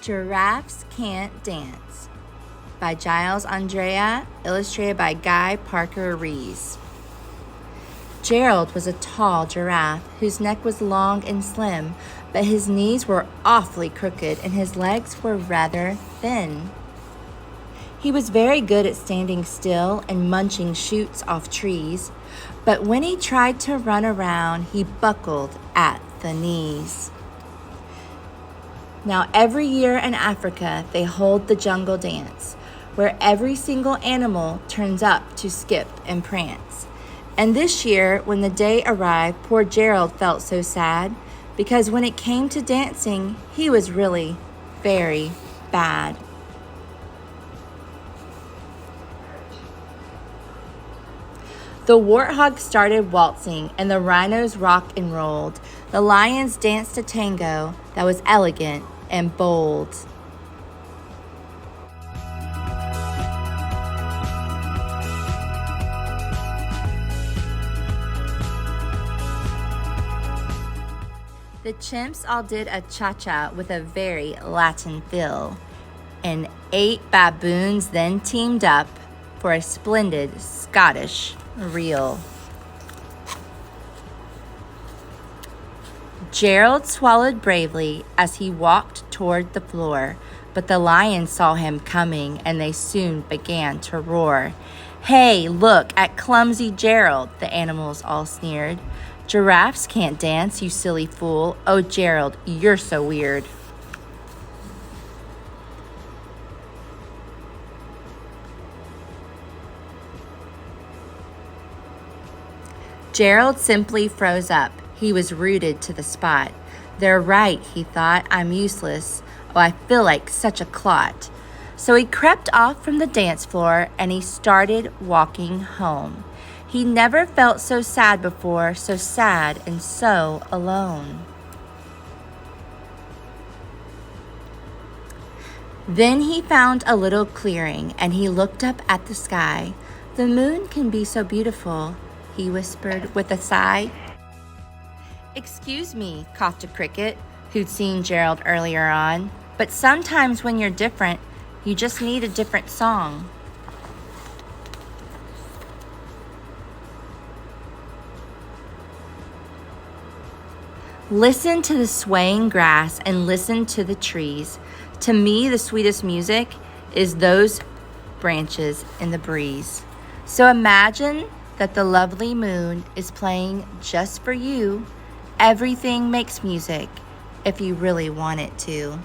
Giraffes Can't Dance by Giles Andrea, illustrated by Guy Parker Rees. Gerald was a tall giraffe whose neck was long and slim, but his knees were awfully crooked and his legs were rather thin. He was very good at standing still and munching shoots off trees, but when he tried to run around, he buckled at the knees. Now, every year in Africa, they hold the jungle dance, where every single animal turns up to skip and prance. And this year, when the day arrived, poor Gerald felt so sad, because when it came to dancing, he was really very bad. The warthog started waltzing, and the rhinos rocked and rolled. The lions danced a tango that was elegant and bold. The chimps all did a cha-cha with a very Latin feel, and 8 baboons then teamed up for a splendid Scottish reel. Gerald swallowed bravely as he walked toward the floor, but the lions saw him coming and they soon began to roar. "Hey, look at clumsy Gerald," the animals all sneered. "Giraffes can't dance, you silly fool. Oh, Gerald, you're so weird." Gerald simply froze up. He was rooted to the spot. "They're right," he thought. "I'm useless. Oh, I feel like such a clot." So he crept off from the dance floor and he started walking home. He never felt so sad before, so sad and so alone. Then he found a little clearing and he looked up at the sky. "The moon can be so beautiful," he whispered with a sigh. "Excuse me," coughed a cricket who'd seen Gerald earlier on, "but sometimes when you're different, you just need a different song." Listen to the swaying grass and listen to the trees. To me, the sweetest music is those branches in the breeze. So imagine that the lovely moon is playing just for you. Everything makes music if you really want it to.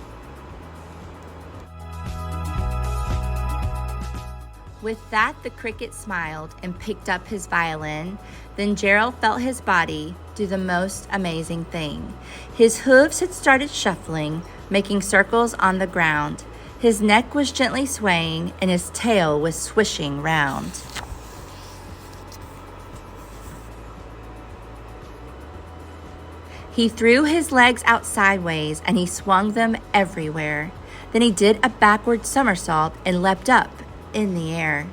With that, the cricket smiled and picked up his violin. Then Gerald felt his body do the most amazing thing. His hooves had started shuffling, making circles on the ground. His neck was gently swaying and his tail was swishing round. He threw his legs out sideways and he swung them everywhere. Then he did a backward somersault and leapt up in the air.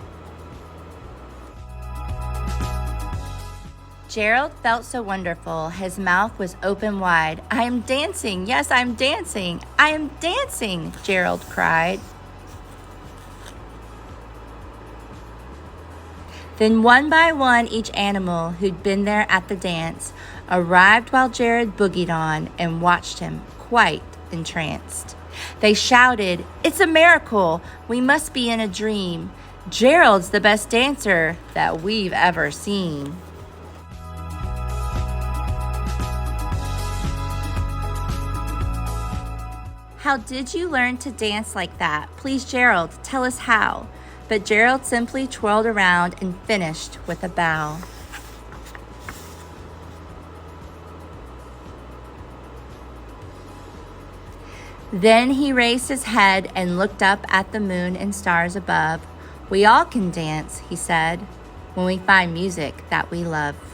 Gerald felt so wonderful. His mouth was open wide. "I am dancing. Yes, I'm dancing. I am dancing," Gerald cried. Then one by one, each animal who'd been there at the dance arrived while Gerald boogied on and watched him quite entranced. They shouted, "It's a miracle! We must be in a dream. Gerald's the best dancer that we've ever seen." "How did you learn to dance like that? Please, Gerald, tell us how." But Gerald simply twirled around and finished with a bow. Then he raised his head and looked up at the moon and stars above. "We all can dance," he said, "when we find music that we love."